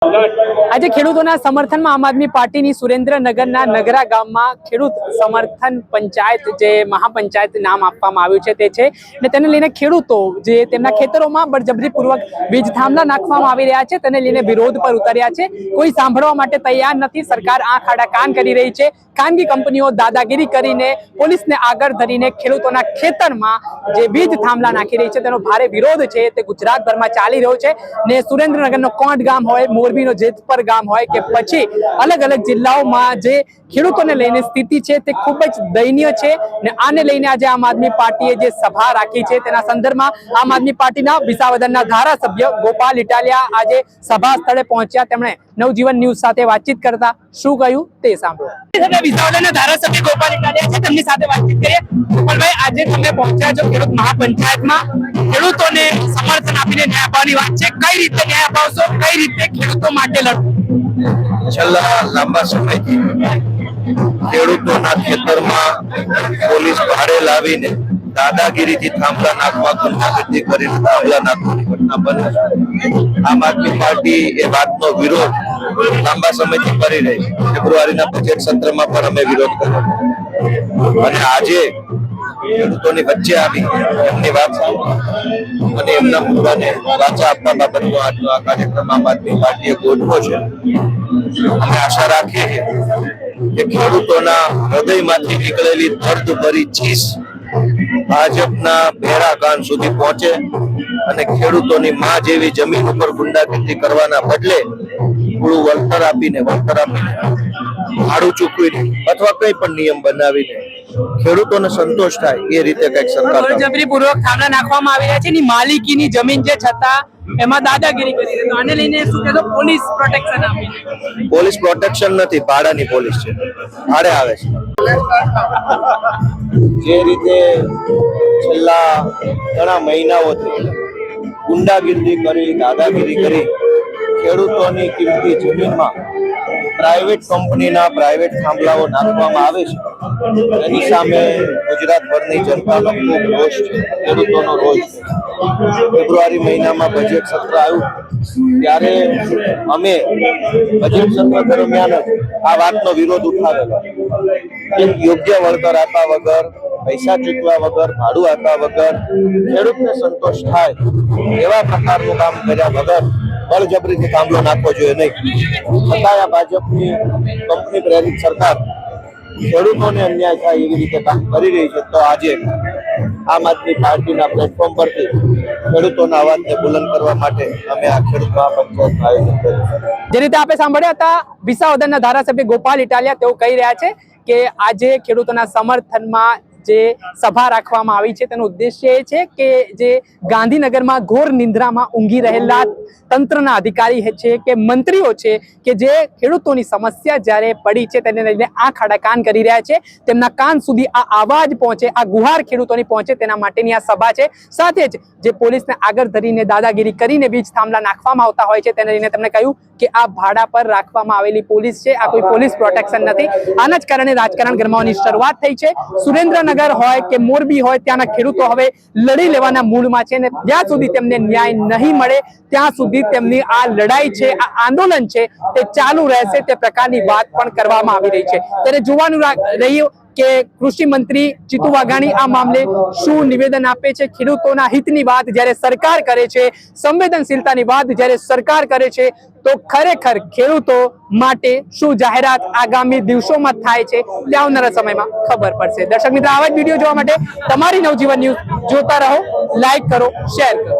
આજે ખેડૂતોના સમર્થનમાં આમ આદમી પાર્ટીની સુરેન્દ્રનગરના નગરા ગામમાં ખેડૂત સમર્થન પંચાયત જે મહાપંચાયત નામ આપવામાં આવ્યું છે તે છે અને તેને લઈને ખેડૂતો જે તેમના ખેતરોમાં બળજબરીપૂર્વક વીજ થાંભલા નાખવામાં આવી રહ્યા છે તેને લઈને વિરોધ પર ઉતર્યા છે। કોઈ સાંભળવા માટે તૈયાર નથી। સરકાર આંખ આડા કાન કરી રહી છે। ખાનગી કંપનીઓ દાદાગીરી કરીને પોલીસને આગળ ધરીને ખેડૂતોના ખેતરમાં જે વીજ થાંભલા નાખી રહી છે તેનો ભારે વિરોધ છે તે ગુજરાતભરમાં ચાલી રહ્યો છે ને સુરેન્દ્રનગરનો કોંટ ગામ હોય, મોરબીનો જેતપર ગામ હોય કે પછી અલગ અલગ જિલ્લાઓમાં જે ખેડૂતોને લઈને સ્થિતિ છે તે ખૂબ જ દયનીય છે ને આને લઈને આજે આમ આદમી પાર્ટીએ જે સભા રાખી છે તેના સંદર્ભમાં આમ આદમી પાર્ટીના વિસાવદરના ધારાસભ્ય ગોપાલ ઇટાલિયા આજે સભા સ્થળે પહોંચ્યા। તેમણે નવજીવન ન્યૂઝ સાથે વાતચીત કરતા શું કહ્યું તે સાંભળો। વિસાવદરના ધારાસભ્ય ગોપાલ ઇટાલિયા છે, તેમની સાથે વાતચીત કરીએ। ગોપાલભાઈ, આજે તમે પહોંચ્યા છો ખેડૂત મહાપંચાયતમાં, ખેડૂતોને સમર્થન આપીને ન્યાય અપાવવાની વાત છે, કઈ રીતે ન્યાય અપાવશો, કઈ રીતે ખેડૂતો માટે લડો? છેલ્લા લાંબા સમયથી ખેડૂતોના ખેતરમાં પોલીસ ભાડે લાવીને દાદાગીરીથી થાંભલા નાખવા, ગુંડાગીરી કરીને થાંભલા નાખવાની ઘટના બને છે। આમ આદમી પાર્ટી એ વાતનો વિરોધ લાંબા સમયથી કરી રહી છે। ફેબ્રુઆરીના બજેટ સત્રમાં પણ અમે વિરોધ કર્યો અને આજે ખેડૂતોની વચ્ચે આવી એમની વાત અને એમના મુદ્દાને વાચા આપવા બાબતનો આજનો આ કાર્યક્રમ આમ આદમી પાર્ટીએ ગોઠવ્યો છે। અમે આશા રાખીએ કે ખેડૂતોના હૃદયમાંથી નીકળેલી દર્દભરી ચીસ ભાજપના ભેરા કાન સુધી પહોંચે અને ખેડૂતોની માં જેવી જમીન ઉપર ગુંડાગીરી કરવાના બદલે થોડું વળતર આપીને ભાડું ચૂકવીને અથવા કઈ પણ નિયમ બનાવીને ખેડૂતોને સંતોષ થાય એ રીતે કઈક સરકાર બળજબરીપૂર્વક થાંભલા નાખવામાં આવી રહ્યા છે ની માલિકીની જમીન છે છતાં એમાં દાદાગીરી કરી છે, તો આને લઈને શું કહેશો? પોલીસ પ્રોટેક્શન આપી? પોલીસ પ્રોટેક્શન નથી, ભાડાની પોલીસ છે, ભાડે આવે છે। જે રીતે છેલ્લા ઘણા મહિનાઓથી ગુંડાગીરી કરી, દાદાગીરી કરી ખેડૂતોની કિંમતી જમીનમાં પ્રાઇવેટ કંપનીના પ્રાઇવેટ થાંભલાઓ નાખવામાં આવે છે, એની સામે ગુજરાતભરની જનતાનો ખૂબ રોષ છે, ખેડૂતોનો રોષ છે। ફેબ્રુઆરી મહિનામાં બજેટ સત્ર આવ્યું ત્યારે અમે બજેટ સત્ર દરમિયાન આ વાતનો વિરોધ ઉઠાવેલો। એક યોગ્ય વળતર આપ્યા વગર, પૈસા ચૂકવ્યા વગર, ભાડું આપ્યા વગર ખેડૂતને સંતોષ થાય એવા પ્રકારનું કામ કર્યા વગર બળજબરીથી થાંભલો નાખવો જોઈએ નહીં। છતાં આ ભાજપની કંપની પ્રેરિત સરકાર ખેડૂતોને અન્યાય થાય એવી રીતે કામ કરી રહી છે, તો આજે આમ આદમી પાર્ટીના પ્લેટફોર્મ પરથી ખેડૂતોના અવાજને બુલંદ કરવા માટે અમે આ ખેડૂત મહાપંચાયતનું આયોજન કર્યું છે। જે રીતે આપણે સાંભળ્યા હતા વિસાવદરના ધારાસભ્ય ગોપાલ ઇટાલિયા, તેઓ કહી રહ્યા છે કે આજે ખેડૂતોના સમર્થનમાં જે સભા રાખવામાં આવી છે તેનો ઉદ્દેશ્ય એ છે કે જે ગાંધીનગરમાં ઘોર નિંદ્રામાં ઊંઘી રહેલા તંત્રના અધિકારી છે કે મંત્રીઓ છે કે જે ખેડૂતોની સમસ્યા જ્યારે પડી છે તેને લઈને આંખ આડા કાન કરી રહ્યા છે, તેમના કાન સુધી આ અવાજ પહોંચે, આ ગુહાર ખેડૂતોની પહોંચે તેના માટેની આ સભા છે। સાથે જ જે પોલીસને આગળ ધરીને દાદાગીરી કરીને વીજ થાંભલા નાખવામાં આવતા હોય છે તેને લઈને તેમણે કહ્યું કે આ ભાડા પર રાખવામાં આવેલી પોલીસ છે, આ કોઈ પોલીસ પ્રોટેક્શન નથી। આના જ કારણે રાજકારણ ગરમાવાની શરૂઆત થઈ છે। સુરેન્દ્રનગર હોય કે મોરબી હોય ત્યાંના ખેડૂતો હવે લડી લેવાના મૂડમાં છે અને જ્યાં સુધી તેમને ન્યાય નહીં મળે ત્યાં સુધી તેમની આ લડાઈ છે, આ આંદોલન છે તે ચાલુ રહેશે, તે પ્રકારની વાત પણ કરવામાં આવી રહી છે। ત્યારે જોવાનું રહ્યું કે કૃષિ મંત્રી જીતુ વાઘાણી આ મામલે શું નિવેદન આપે છે। ખેડૂતોના હિતની વાત જ્યારે સરકાર કરે છે, સંવેદનશીલતાની વાત જ્યારે સરકાર કરે છે, તો ખરેખર ખેડૂતો માટે શું જાહેરાત આગામી દિવસોમાં થાય છે તે આવનારા સમયમાં ખબર પડશે। દર્શક મિત્રો, આવા જ વિડીયો જોવા માટે તમારી નવજીવન ન્યૂઝ જોતા રહો, લાઈક કરો, શેર કરો।